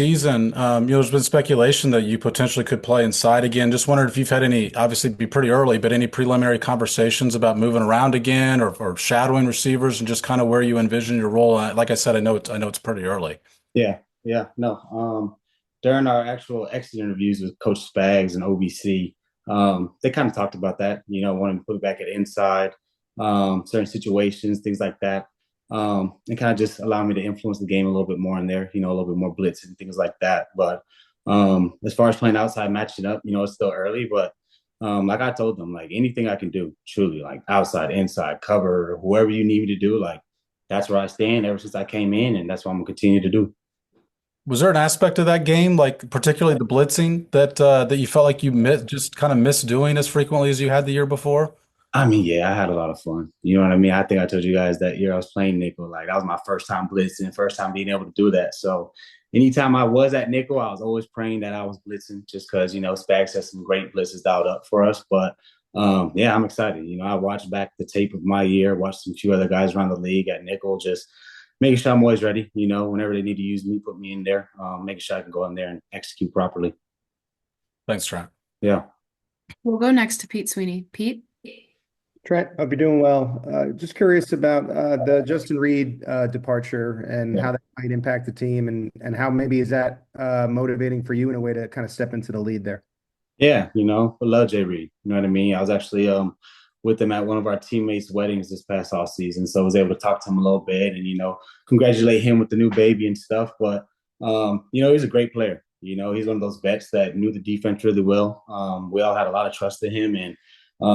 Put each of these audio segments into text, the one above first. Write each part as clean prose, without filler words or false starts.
Season, there's been speculation that you potentially could play inside again. Just wondered if you've had any, obviously it'd be pretty early, but any preliminary conversations about moving around again or shadowing receivers and just kind of where you envision your role. Like I said, I know it's pretty early. Yeah, yeah, no. During our actual exit interviews with Coach Spags and OBC, they kind of talked about that, wanting to put it back at inside, certain situations, things like that, and kind of just allow me to influence the game a little bit more in there, a little bit more blitz and things like that. But as far as playing outside, matching up, it's still early, but like I told them, like anything I can do, truly, like outside, inside, cover, whoever you need me to do, like that's where I stand ever since I came in, and that's what I'm gonna continue to do. Was there an aspect of that game, like particularly the blitzing, that you felt like you just kind of missed doing as frequently as you had the year before? I mean, yeah, I had a lot of fun. You know what I mean? I think I told you guys that year I was playing nickel. Like that was my first time blitzing, first time being able to do that. So anytime I was at nickel, I was always praying that I was blitzing just because, Spags has some great blitzes dialed up for us. But yeah, I'm excited. I watched back the tape of my year, watched some few other guys around the league at nickel, just making sure I'm always ready. Whenever they need to use me, put me in there, making sure I can go in there and execute properly. Thanks, Trent. Yeah. We'll go next to Pete Sweeney. Pete? Trent, hope you're doing well. Just curious about the Justin Reed departure and Yeah. how that might impact the team and how maybe is that motivating for you in a way to kind of step into the lead there? Yeah, I love Jay Reed. You know what I mean? I was actually with him at one of our teammates' weddings this past off season, so I was able to talk to him a little bit and congratulate him with the new baby and stuff. But he's a great player. He's one of those vets that knew the defense really well. We all had a lot of trust in him, and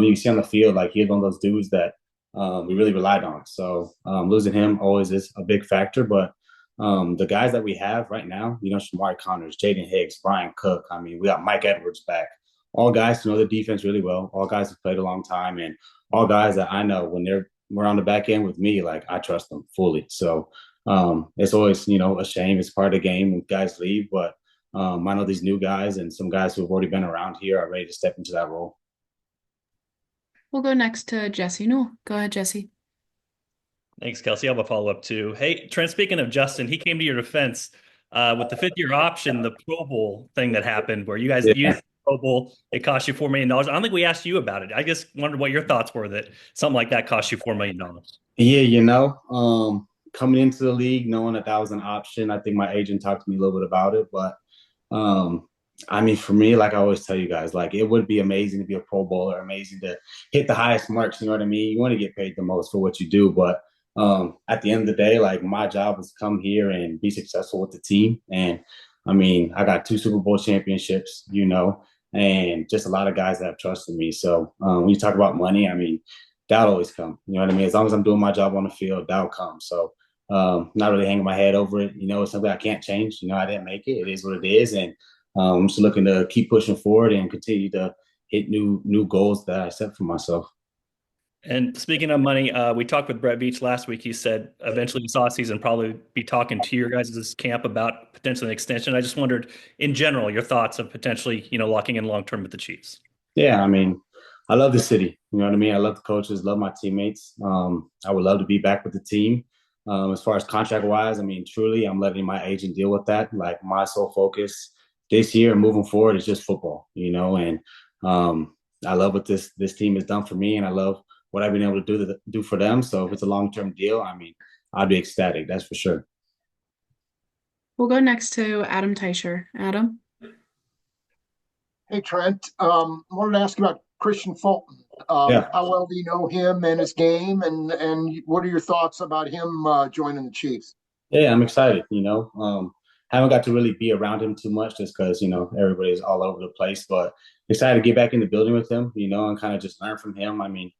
you can see on the field like he's one of those dudes that we really relied on. So losing him always is a big factor, but the guys that we have right now, Shamari Connors, Jaden Hicks, Brian Cook. I mean, we got Mike Edwards back. All guys who know the defense really well. All guys have played a long time, and all guys that I know when we're on the back end with me, like I trust them fully. So it's always a shame. It's part of the game when guys leave, but I know these new guys and some guys who have already been around here are ready to step into that role. We'll go next to Jesse Newell. Go ahead, Jesse. Thanks, Kelsey. I have a follow-up too. Hey, Trent, speaking of Justin, he came to your defense with the fifth-year option, the Pro Bowl thing that happened where you guys Yeah. used the Pro Bowl. It cost you $4 million. I don't think we asked you about it. I just wondered what your thoughts were that something like that cost you $4 million. Yeah, coming into the league, knowing that was an option, I think my agent talked to me a little bit about it. But I mean, for me, like I always tell you guys, like it would be amazing to be a Pro Bowler, amazing to hit the highest marks. You know what I mean? You want to get paid the most for what you do, but at the end of the day, like my job was to come here and be successful with the team. And I mean, I got 2 Super Bowl championships, and just a lot of guys that have trusted me. So when you talk about money, I mean, that'll always come. You know what I mean? As long as I'm doing my job on the field, that'll come. So not really hanging my head over it. It's something I can't change. I didn't make it. It is what it is. And I'm just looking to keep pushing forward and continue to hit new goals that I set for myself. And speaking of money, we talked with Brett Beach last week. He said eventually this offseason probably be talking to your guys' camp about potentially an extension. I just wondered, in general, your thoughts of potentially, locking in long term with the Chiefs. Yeah, I mean, I love the city. You know what I mean? I love the coaches, love my teammates. I would love to be back with the team. As far as contract wise, I mean, truly, I'm letting my agent deal with that. Like my sole focus this year and moving forward is just football, and I love what this team has done for me, and I love what I've been able to do for them. So if it's a long-term deal, I mean, I'd be ecstatic. That's for sure. We'll go next to Adam Teicher. Adam? Hey, Trent. Wanted to ask you about Christian Fulton. Yeah. How well do you know him and his game, and what are your thoughts about him joining the Chiefs? Yeah, I'm excited. Haven't got to really be around him too much just because everybody's all over the place. But excited to get back in the building with him, and kind of just learn from him. I mean,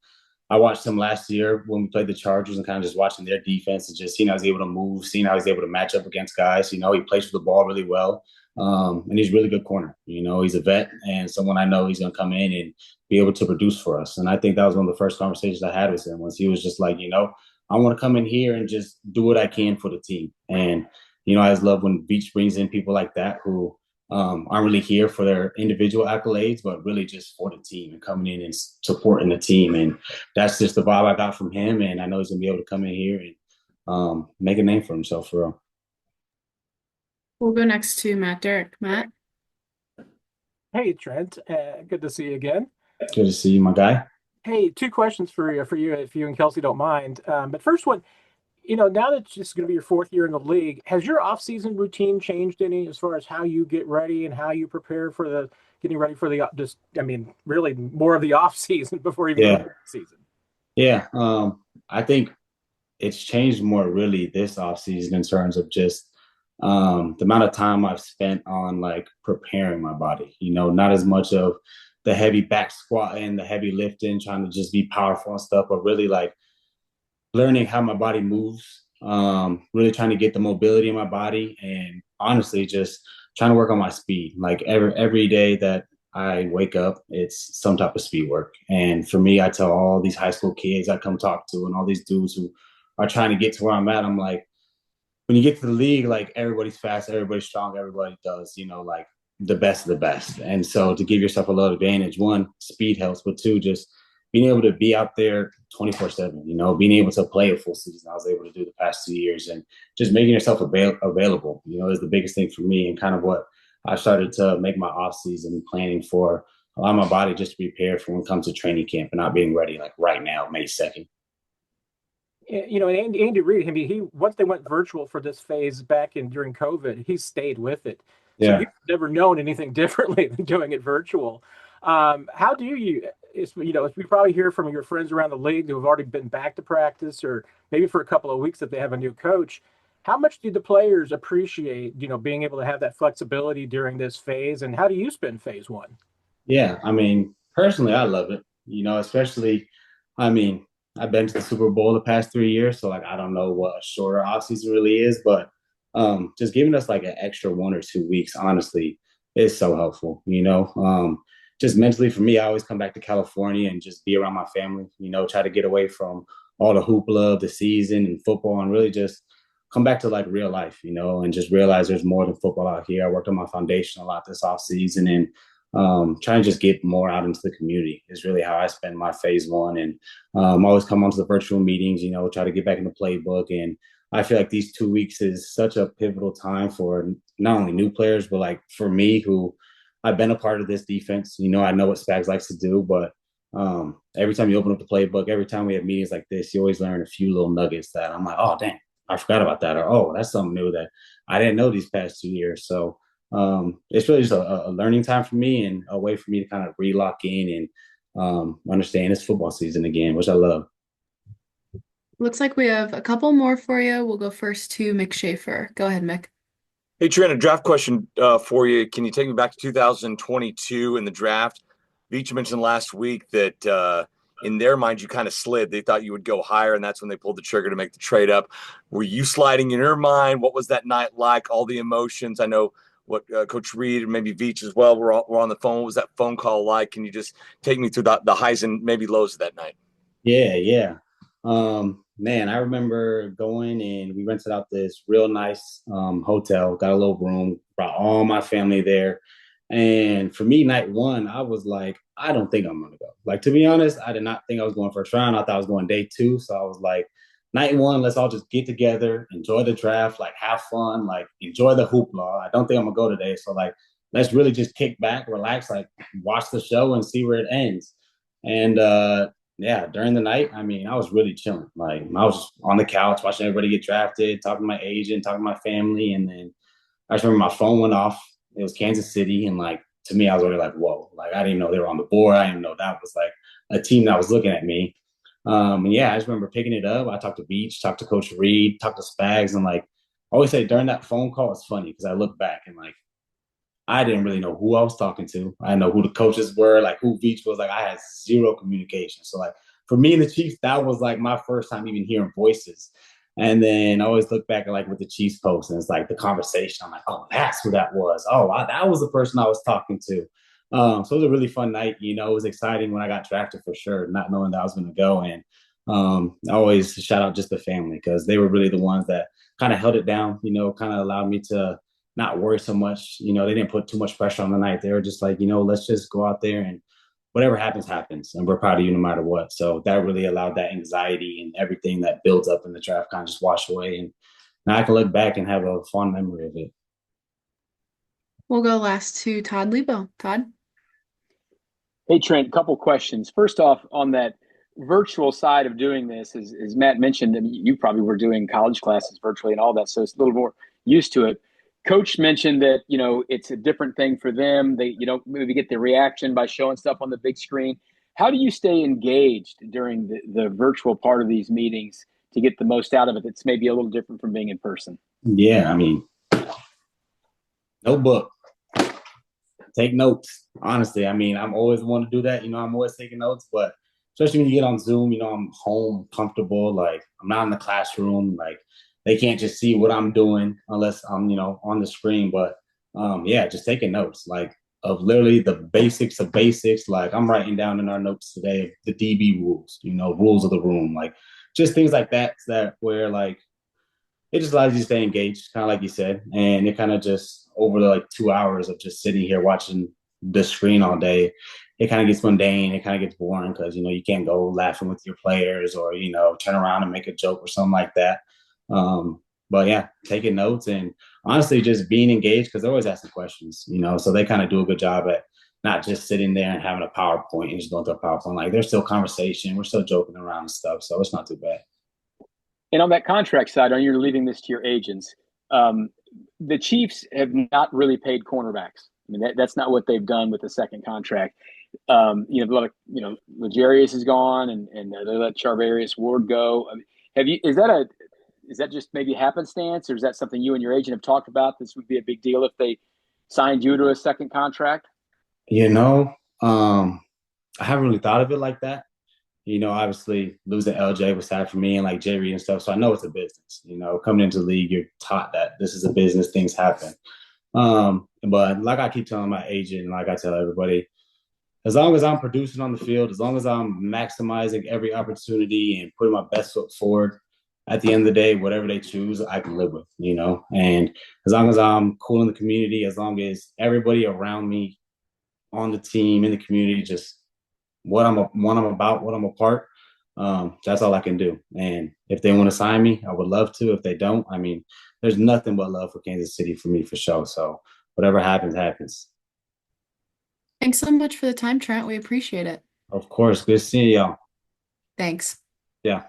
I watched him last year when we played the Chargers and kind of just watching their defense and just seeing how he's able to move, seeing how he's able to match up against guys. He plays with the ball really well. And he's a really good corner. He's a vet and someone I know he's going to come in and be able to produce for us. And I think that was one of the first conversations I had with him was he was just like, I want to come in here and just do what I can for the team. And, I just love when Beach brings in people like that who aren't really here for their individual accolades, but really just for the team and coming in and supporting the team. And that's just the vibe I got from him. And I know he's going to be able to come in here and make a name for himself for real. We'll go next to Matt Derrick. Matt. Hey, Trent. Good to see you again. Good to see you, my guy. Hey, two questions for you, if you and Kelsey don't mind. But first one, now that it's going to be your fourth year in the league, has your off-season routine changed any as far as how you get ready and how you prepare for getting ready for really more of the off-season before even Yeah. the season? Yeah. I think it's changed more really this offseason in terms of just the amount of time I've spent on like preparing my body, not as much of the heavy back squatting, the heavy lifting, trying to just be powerful and stuff, but really like learning how my body moves, really trying to get the mobility in my body, and honestly, just trying to work on my speed. Like every day that I wake up, it's some type of speed work. And for me, I tell all these high school kids I come talk to and all these dudes who are trying to get to where I'm at, I'm like, when you get to the league, like everybody's fast, everybody's strong, everybody does, like the best of the best. And so to give yourself a little advantage, one, speed helps, but two, just being able to be out there 24/7, being able to play a full season. I was able to do the past 2 years, and just making yourself available, is the biggest thing for me, and kind of what I started to make my off season planning for, allow my body just to prepare for when it comes to training camp and not being ready like right now, May 2nd. And Andy Reid, he once they went virtual for this phase back during COVID, he stayed with it. So Yeah. you've never known anything differently than doing it virtual. How do you, if we probably hear from your friends around the league who have already been back to practice, or maybe for a couple of weeks if they have a new coach, how much do the players appreciate, being able to have that flexibility during this phase? And how do you spend phase one? Yeah, I mean, personally, I love it. Especially, I mean, I've been to the Super Bowl the past 3 years, so like I don't know what a shorter offseason really is, but just giving us like an extra 1 or 2 weeks, honestly, is so helpful. Just mentally for me, I always come back to California and just be around my family. Try to get away from all the hoopla of the season and football, and really just come back to like real life. And just realize there's more than football out here. I worked on my foundation a lot this offseason, and trying to just get more out into the community is really how I spend my phase one. And always come onto the virtual meetings, try to get back in the playbook. And I feel like these 2 weeks is such a pivotal time for not only new players, but like for me, who I've been a part of this defense. I know what Spags likes to do, but every time you open up the playbook, every time we have meetings like this, you always learn a few little nuggets that I'm like, oh, dang, I forgot about that. Or, oh, that's something new that I didn't know these past 2 years. So it's really just a learning time for me, and a way for me to kind of re-lock in and understand it's football season again, which I love. Looks like we have a couple more for you. We'll go first to Mick Schaefer. Go ahead, Mick. Hey, Trent, a draft question for you. Can you take me back to 2022 in the draft? Veach mentioned last week that in their mind, you kind of slid. They thought you would go higher, and that's when they pulled the trigger to make the trade up. Were you sliding in your mind? What was that night like? All the emotions. I know what Coach Reed and maybe Veach as well were on the phone. What was that phone call like? Can you just take me through the highs and maybe lows of that night? Yeah. Man, I remember going, and we rented out this real nice hotel, got a little room, brought all my family there. And for me, night one, I was like, I don't think I'm going to go. Like, to be honest, I did not think I was going first round. I thought I was going day two. So I was like, night one, let's all just get together, enjoy the draft, like have fun, like enjoy the hoopla. I don't think I'm going to go today. So like, let's really just kick back, relax, like watch the show and see where it ends. And yeah, during the night, I mean, I was really chilling. Like, I was just on the couch watching everybody get drafted, talking to my agent, talking to my family. And then I just remember my phone went off. It was Kansas City. And like, to me, I was already like, whoa, like, I didn't know they were on the board. I didn't know that was like a team that was looking at me. And yeah, I just remember picking it up. I talked to Beach, talked to Coach Reed, talked to Spags. And like, I always say during that phone call, it's funny because I look back and like, I didn't really know who I was talking to. I didn't know who the coaches were, like who Beach was. Like, I had zero communication. So like, for me and the Chiefs, that was like my first time even hearing voices. And then I always look back at like with the Chiefs post, and it's like the conversation. I'm like, oh, that's who that was. Oh, that was the person I was talking to. So it was a really fun night. It was exciting when I got drafted for sure, not knowing that I was going to go. And I always shout out just the family, because they were really the ones that kind of held it down, kind of allowed me to not worry so much. They didn't put too much pressure on the night. They were just like, let's just go out there and whatever happens, happens. And we're proud of you no matter what. So that really allowed that anxiety and everything that builds up in the draft kind of just wash away. And now I can look back and have a fond memory of it. We'll go last to Todd Lebo. Todd? Hey, Trent, couple questions. First off, on that virtual side of doing this, as Matt mentioned, I mean, you probably were doing college classes virtually and all that, so it's a little more used to it. Coach mentioned that, it's a different thing for them. They, maybe get the reaction by showing stuff on the big screen. How do you stay engaged during the virtual part of these meetings to get the most out of it that's maybe a little different from being in person? Yeah, I mean, notebook. Take notes. Honestly, I mean, I'm always want to do that. I'm always taking notes, but especially when you get on Zoom, I'm home, comfortable. Like I'm not in the classroom. Like they can't just see what I'm doing unless I'm, on the screen. But yeah, just taking notes, like of literally the basics of basics. Like I'm writing down in our notes today the DB rules, rules of the room, like just things like that. That where like it just allows you to stay engaged, kind of like you said. And it kind of just over the 2 hours of just sitting here watching the screen all day, it kind of gets mundane. It kind of gets boring because, you can't go laughing with your players or, turn around and make a joke or something like that. But yeah, taking notes and honestly just being engaged because they're always asking questions, so they kind of do a good job at not just sitting there and having a PowerPoint and just going through a PowerPoint. Like there's still conversation. We're still joking around and stuff. So it's not too bad. And on that contract side, I know you're leaving this to your agents. The Chiefs have not really paid cornerbacks. I mean, that's not what they've done with the second contract. A lot of, Legarius is gone and they let Charvarius Ward go. I mean, is that just maybe happenstance, or is that something you and your agent have talked about? This would be a big deal if they signed you to a second contract. I haven't really thought of it like that. Obviously losing LJ was sad for me and like J Reed and stuff. So I know it's a business. Coming into the league, you're taught that this is a business, things happen. But like I keep telling my agent, and like I tell everybody, as long as I'm producing on the field, as long as I'm maximizing every opportunity and putting my best foot forward, at the end of the day, whatever they choose, I can live with, and as long as I'm cool in the community, as long as everybody around me on the team, in the community, just what I'm about, what I'm a part. That's all I can do. And if they want to sign me, I would love to. If they don't, I mean, there's nothing but love for Kansas City for me for sure. So whatever happens, happens. Thanks so much for the time, Trent. We appreciate it. Of course. Good seeing y'all. Thanks. Yeah.